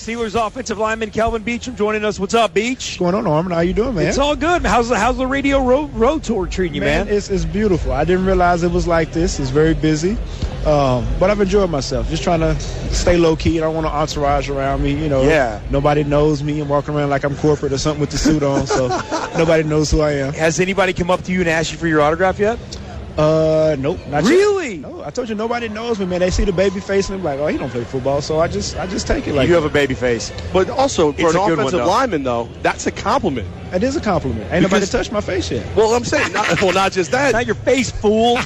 Steelers offensive lineman Kelvin Beachum joining us. What's up, Beach? What's going on, Armen? How you doing, man? It's all good. How's the radio road tour treating you, man? It's beautiful. I didn't realize it was like this. It's very busy. But I've enjoyed myself. Just trying to stay low-key. I don't want an entourage around me. Yeah. Nobody knows me. I'm walking around like I'm corporate or something with the suit on, so nobody knows who I am. Has anybody come up to you and asked you for your autograph yet? Nope. Not really? Yet. No, I told you nobody knows me, man. They see the baby face and they're like, oh, he don't play football, so I just take it like you have a baby face. But also, for an offensive one, lineman, though, that's a compliment. It is a compliment. Ain't nobody touched my face yet. Well, I'm saying, not just that. Not your face, fool.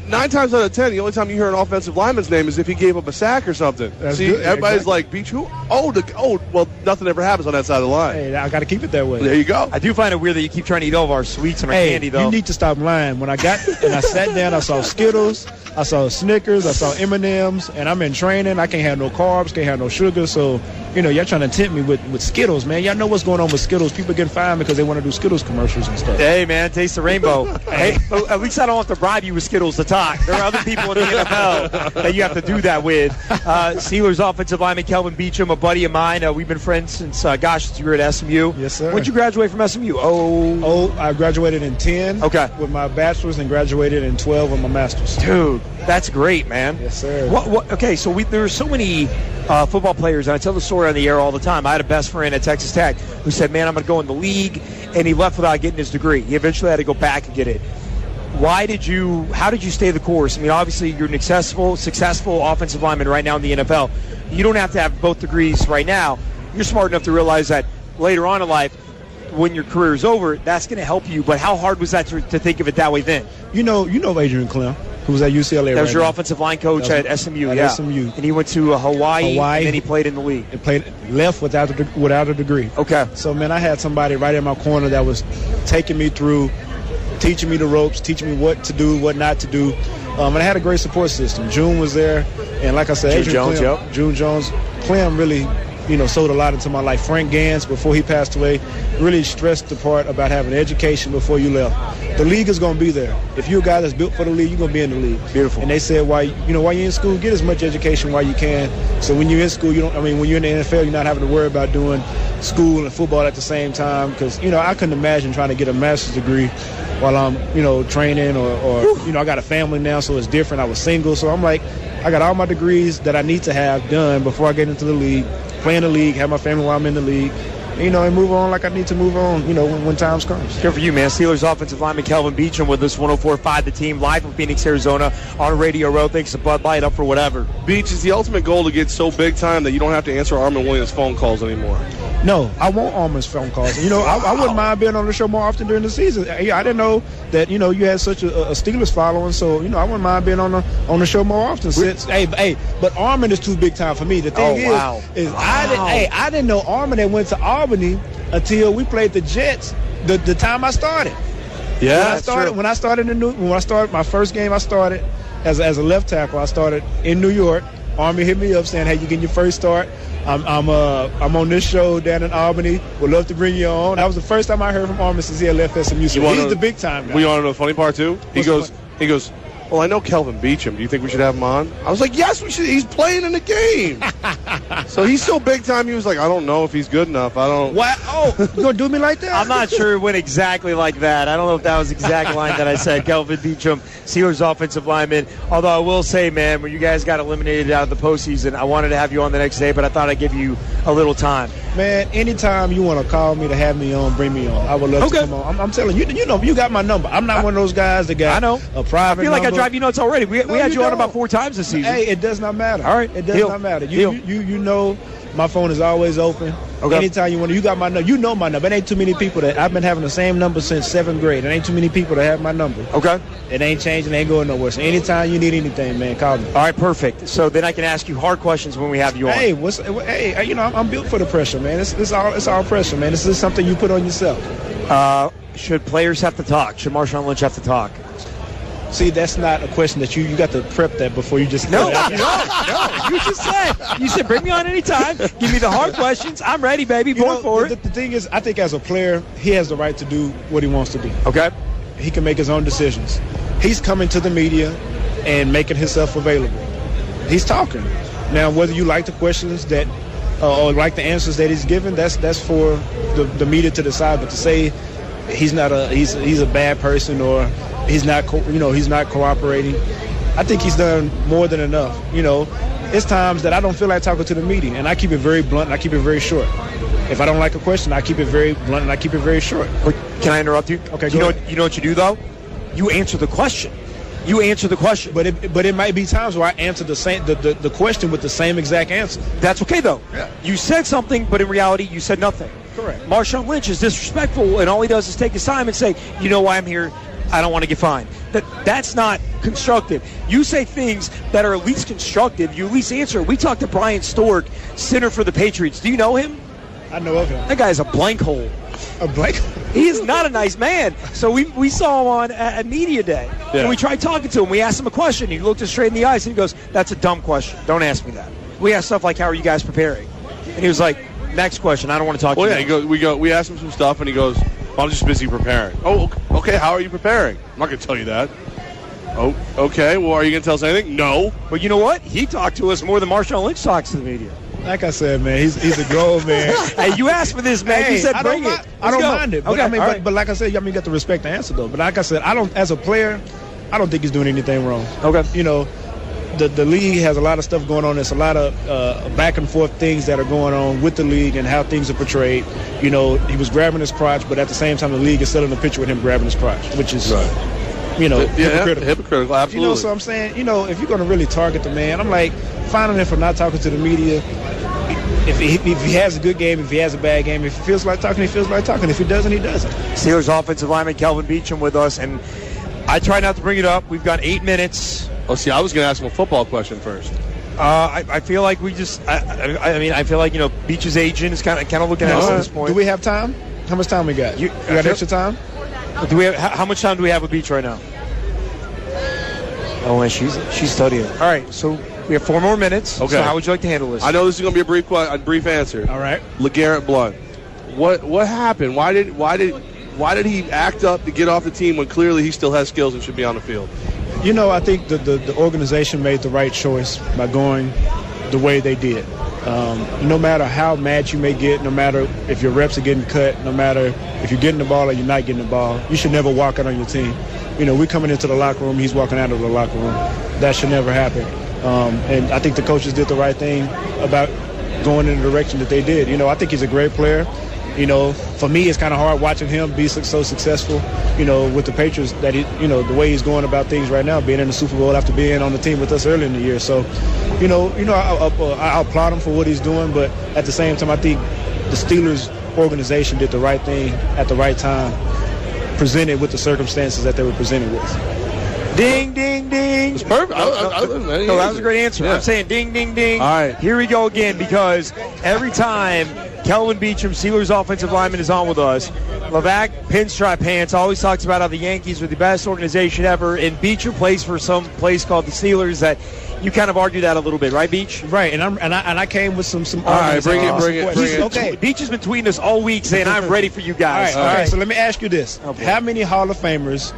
Nine times out of 10, the only time you hear an offensive lineman's name is if he gave up a sack or something. That's See, good. everybody's Exactly. like, Beach, who? Well, nothing ever happens on that side of the line. Hey, I got to keep it that way. There you go. I do find it weird that you keep trying to eat all of our sweets and our candy, though. You need to stop lying. When I sat down, I saw Skittles, I saw Snickers, I saw M&Ms, and I'm in training. I can't have no carbs, can't have no sugar, so, y'all trying to tempt me with Skittles, man. Y'all know what's going on with Skittles. People getting fined because they want to do Skittles commercials and stuff. Hey, man, taste the rainbow. Hey, at least I don't have to bribe you with Skittles to talk. There are other people in the NFL that you have to do that with. Steelers offensive lineman Kelvin Beachum, a buddy of mine. We've been friends since you were at SMU. Yes, sir. When'd you graduate from SMU? I graduated in 10 with my bachelor's and graduated in 12 with my master's. Dude, that's great, man. Yes, sir. Okay, so there are so many football players, and I tell the story on the air all the time. I had a best friend at Texas Tech who said, man, I'm going to go in the league, and he left without getting his degree. He eventually had to go back and get it. How did you stay the course? I mean, obviously you're an successful offensive lineman right now in the NFL. You don't have to have both degrees right now. You're smart enough to realize that later on in life, when your career is over, that's going to help you. But how hard was that to think of it that way then? You know Adrian Clem, who was at UCLA. That was your offensive line coach at SMU. At SMU. And he went to Hawaii, and then he played in the league. Left without a degree. Okay. So, man, I had somebody right in my corner that was taking me through, teaching me the ropes, teaching me what to do, what not to do. And I had a great support system. June was there, and like I said, June Jones, Clem really, sold a lot into my life. Frank Gans, before he passed away, really stressed the part about having education before you left. The league is going to be there. If you're a guy that's built for the league, you're going to be in the league. Beautiful. And they said, while you're in school, get as much education while you can. So when you're in school, when you're in the NFL, you're not having to worry about doing school and football at the same time. Because, I couldn't imagine trying to get a master's degree while I'm, training or I got a family now, so it's different. I was single. So I'm like, I got all my degrees that I need to have done before I get into the league, play in the league, have my family while I'm in the league, and move on like I need to move on, when times comes. Good for you, man. Steelers offensive lineman Kelvin Beachum with us, 104.5 The Team, live from Phoenix, Arizona, on Radio Row. Thanks to Bud Light, up for whatever. Beach, is the ultimate goal to get so big time that you don't have to answer Armen Williams' phone calls anymore? No, I want Armen's phone calls. I wouldn't mind being on the show more often during the season. I didn't know that, you had such a Steelers following, so, I wouldn't mind being on the show more often. But Armen is too big time for me. The thing is I didn't know Armen had went to Albany until we played the Jets the time I started. Yeah, when I started my first game, I started as a left tackle. I started in New York. Armen hit me up saying, "Hey, you getting your first start? I'm on this show down in Albany. Would love to bring you on." That was the first time I heard from Armen since he had left SMU. So he's the big time guy. We want to know the funny part too? He goes, well, I know Kelvin Beachum. Do you think we should have him on? I was like, yes, we should. He's playing in the game. So he's so big time. He was like, I don't know if he's good enough. I don't. What? Oh, you going to do me like that? I'm not sure it went exactly like that. I don't know if that was the exact line that I said. Kelvin Beachum, Steelers offensive lineman. Although I will say, man, when you guys got eliminated out of the postseason, I wanted to have you on the next day, but I thought I'd give you a little time. Man, anytime you want to call me to have me on, bring me on. I would love to come on. I'm telling you, you got my number. I'm not one of those guys that got a private I feel like number. I drive you nuts already. We had you on about 4 times this season. Hey, it does not matter. All right. It does not matter. You know my phone is always open. Okay. Anytime you want to, you got my number. You know my number. It ain't too many people that I've been having the same number since 7th grade. It ain't too many people that have my number. Okay. It ain't changing. It ain't going nowhere. So anytime you need anything, man, call me. All right, perfect. So then I can ask you hard questions when we have you on. Hey, I'm built for the pressure, man. It's all pressure, man. This is something you put on yourself. Should players have to talk? Should Marshawn Lynch have to talk? See, that's not a question that you got to prep that before you just No. You just said bring me on anytime. Give me the hard questions. I'm ready, baby. Going for it. The thing is, I think as a player, he has the right to do what he wants to do. Okay. He can make his own decisions. He's coming to the media and making himself available. He's talking. Now, whether you like the questions that or like the answers that he's given, that's for the media to decide. But to say he's a bad person or he's not he's not cooperating, I think he's done more than enough. It's times that I don't feel like talking to the media, and I keep it very blunt and I keep it very short. If I don't like a question, I keep it very blunt and I keep it very short. Can I interrupt you? Okay, you know what you do though? You answer the question. You answer the question. But it might be times where I answer the question with the same exact answer. That's okay though. Yeah. You said something, but in reality, you said nothing. Correct. Marshawn Lynch is disrespectful, and all he does is take his time and say, "You know why I'm here? I don't want to get fined." That's not constructive. You say things that are at least constructive. You at least answer. We talked to Brian Stork, center for the Patriots. Do you know him? I know of him. That guy's a blank hole. A blank hole? He is not a nice man. So we saw him on at Media Day. Yeah. And we tried talking to him. We asked him a question. He looked us straight in the eyes and he goes, "That's a dumb question. Don't ask me that." We asked stuff like, "How are you guys preparing?" And he was like, "Next question. I don't want to talk to you." Well, yeah, we asked him some stuff, and he goes, well, "I'm just busy preparing." Oh, okay. How are you preparing? I'm not going to tell you that. Oh, okay. Well, are you going to tell us anything? No. But you know what? He talked to us more than Marshawn Lynch talks to the media. Like I said, man, he's a grown man. Hey, you asked for this, man. You said bring it. I don't mind it. But, Okay, but like I said, you got to respect the answer, though. But like I said, as a player, I don't think he's doing anything wrong. Okay. The league has a lot of stuff going on. There's a lot of back and forth things that are going on with the league and how things are portrayed. He was grabbing his crotch, but at the same time, the league is selling a picture with him grabbing his crotch, which is, hypocritical. Hypocritical, absolutely. So I'm saying, if you're going to really target the man, I'm like, finding him for not talking to the media. If he has a good game, if he has a bad game, if he feels like talking, he feels like talking. If he doesn't, he doesn't. Steelers offensive lineman Kelvin Beachum with us, and I try not to bring it up. We've got 8 minutes. Oh, see, I was going to ask him a football question first. I feel like we just. I feel like Beach's agent is kind of looking at us at this point. Do we have time? How much time we got? You got extra time? Do we have? How much time do we have with Beach right now? Oh, man, she's studying. All right, so we have 4 more minutes. Okay. So how would you like to handle this? I know this is going to be a brief answer. All right. LeGarrette Blount. What happened? Why did he act up to get off the team when clearly he still has skills and should be on the field? I think the organization made the right choice by going the way they did. No matter how mad you may get, no matter if your reps are getting cut, no matter if you're getting the ball or you're not getting the ball, you should never walk out on your team. We're coming into the locker room, he's walking out of the locker room. That should never happen. And I think the coaches did the right thing about going in the direction that they did. I think he's a great player. For me, it's kind of hard watching him be so successful, with the Patriots, that the way he's going about things right now, being in the Super Bowl after being on the team with us early in the year. So, I applaud him for what he's doing, but at the same time, I think the Steelers organization did the right thing at the right time, presented with the circumstances that they were presented with. Ding, ding, ding. It's perfect. No, that was a great answer. Yeah. I'm saying ding, ding, ding. All right. Here we go again, because every time Kelvin Beachum, Steelers offensive lineman, is on with us, Levack, pinstripe pants, always talks about how the Yankees are the best organization ever, and Beachum plays for some place called the Steelers. That you kind of argue that a little bit, right, Beach? Right, and I came with some All right, bring it. Okay. Beach has been tweeting us all week saying, "I'm ready for you guys." All right. So let me ask you this: how many Hall of Famers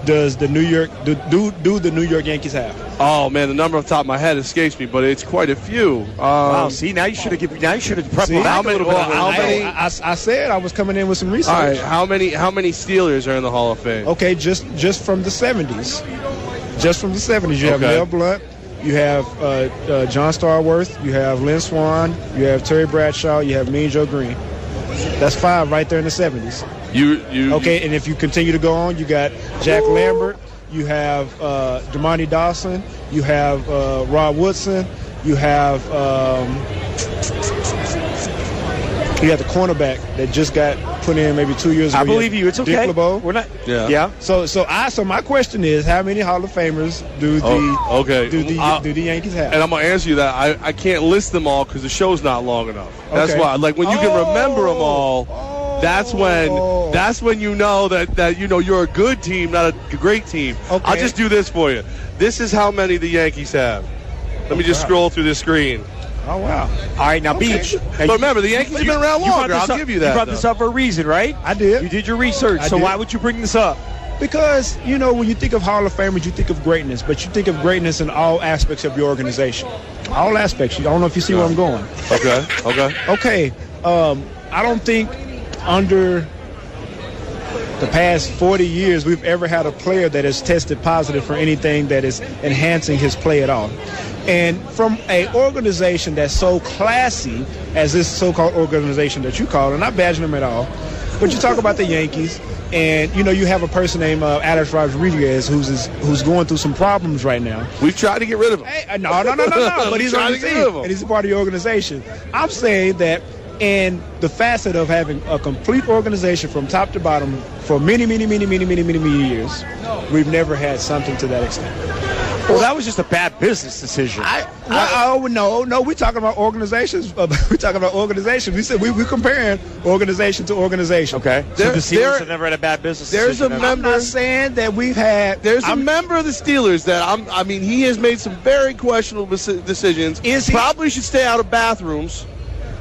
does the New York Yankees have? Oh man, the number off the top of my head escapes me, but it's quite a few. Wow. See, now you should have prepped me back a little bit. I said I was coming in with some research. All right, how many Steelers are in the Hall of Fame? Okay, just from the 70s. Just from the 70s, you have Mel Blount, you have John Starworth, you have Lynn Swann, you have Terry Bradshaw, you have Mean Joe Green. That's 5 right there in the 70s. Okay, and if you continue to go on, you got Jack Lambert, you have Damani Dawson, you have Rod Woodson, you have the cornerback that just got put in maybe 2 years ago. I believe you. It's okay. Dick LeBeau. We're not. Yeah. So my question is, how many Hall of Famers do the Yankees have? And I'm gonna answer you that. I can't list them all because the show's not long enough. That's why. Like when you can remember them all, that's when you know that you're a good team, not a great team. Okay. I'll just do this for you. This is how many the Yankees have. Let me just scroll through this screen. Oh, wow. All right, now, Beach. But remember, the Yankees have been around longer. I'll give you that. You brought this up for a reason, right? I did. You did your research. So why would you bring this up? Because, you know, when you think of Hall of Famers, you think of greatness, but you think of greatness in all aspects of your organization. All aspects. I don't know if you see where I'm going. Okay. I don't think under the past 40 years we've ever had a player that has tested positive for anything that is enhancing his play at all. And from an organization that's so classy as this so-called organization that you call, and I'm not badging them at all, but you talk about the Yankees, and you know you have a person named Alex Rodriguez who's going through some problems right now. We've tried to get rid of him. Hey, no, but he's on the team, and he's a part of the organization. I'm saying that in the facet of having a complete organization from top to bottom for many years, we've never had something to that extent. Well, that was just a bad business decision. No, we're talking about organizations. We're talking about organizations. We said we're comparing organization to organization. Okay. So the Steelers have never had a bad business decision. I'm not saying that we've had. There's a member of the Steelers that he has made some very questionable decisions. Probably should stay out of bathrooms.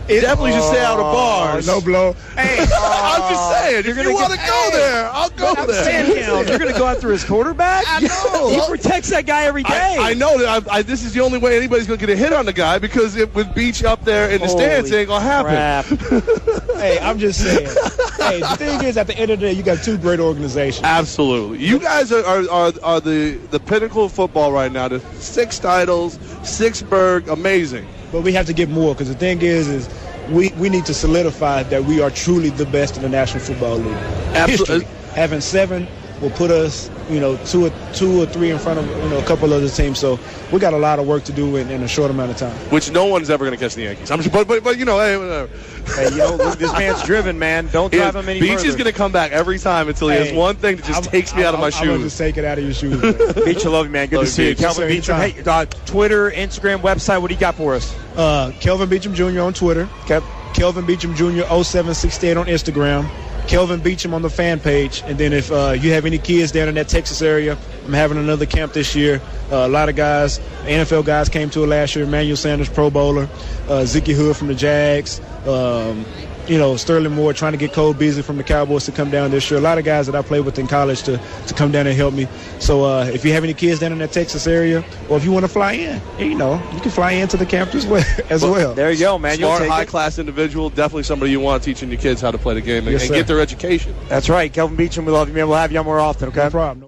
Definitely should stay out of bars. No blow. Hey, I'm just saying. If you want to go there, I'll go there. You're going to go after his quarterback? I know. He protects that guy every day. I know that this is the only way anybody's going to get a hit on the guy because with Beach up there in the stands, it ain't going to happen. Hey, I'm just saying. Hey, the thing is, at the end of the day, you got two great organizations. Absolutely. You guys are the pinnacle of football right now. The 6 titles, 6 Berg, amazing. But we have to get more because the thing is we need to solidify that we are truly the best in the National Football League. Absolutely. Having 7 will put us, 2 or 3 in front of a couple other teams. So we got a lot of work to do in a short amount of time. Which no one's ever going to catch the Yankees. I'm sure, but hey, whatever. Hey, this man's driven, man. Don't drive him any further. Beach is going to come back every time until he has one thing that just takes me out of my shoes. I'm going to just take it out of your shoes. Beach, I love you, man. Good to see you. Kelvin Beachum. Hey, Twitter, Instagram, website, what do you got for us? Kelvin Beachum Jr. on Twitter. Kelvin Beachum Jr. 0768 on Instagram. Kelvin Beachum on the fan page. And then if you have any kids down in that Texas area, I'm having another camp this year. A lot of guys, NFL guys came to it last year. Emmanuel Sanders, Pro Bowler. Zeke Hood from the Jags. Sterling Moore trying to get Cole Beasley from the Cowboys to come down this year. A lot of guys that I played with in college to come down and help me. So if you have any kids down in that Texas area, or if you want to fly in, you can fly into the camp as well. There you go, man. Smart, high-class individual, definitely somebody you want teaching your kids how to play the game and get their education. That's right. Kelvin Beachum, we love you, man. We'll have you on more often, okay? No problem.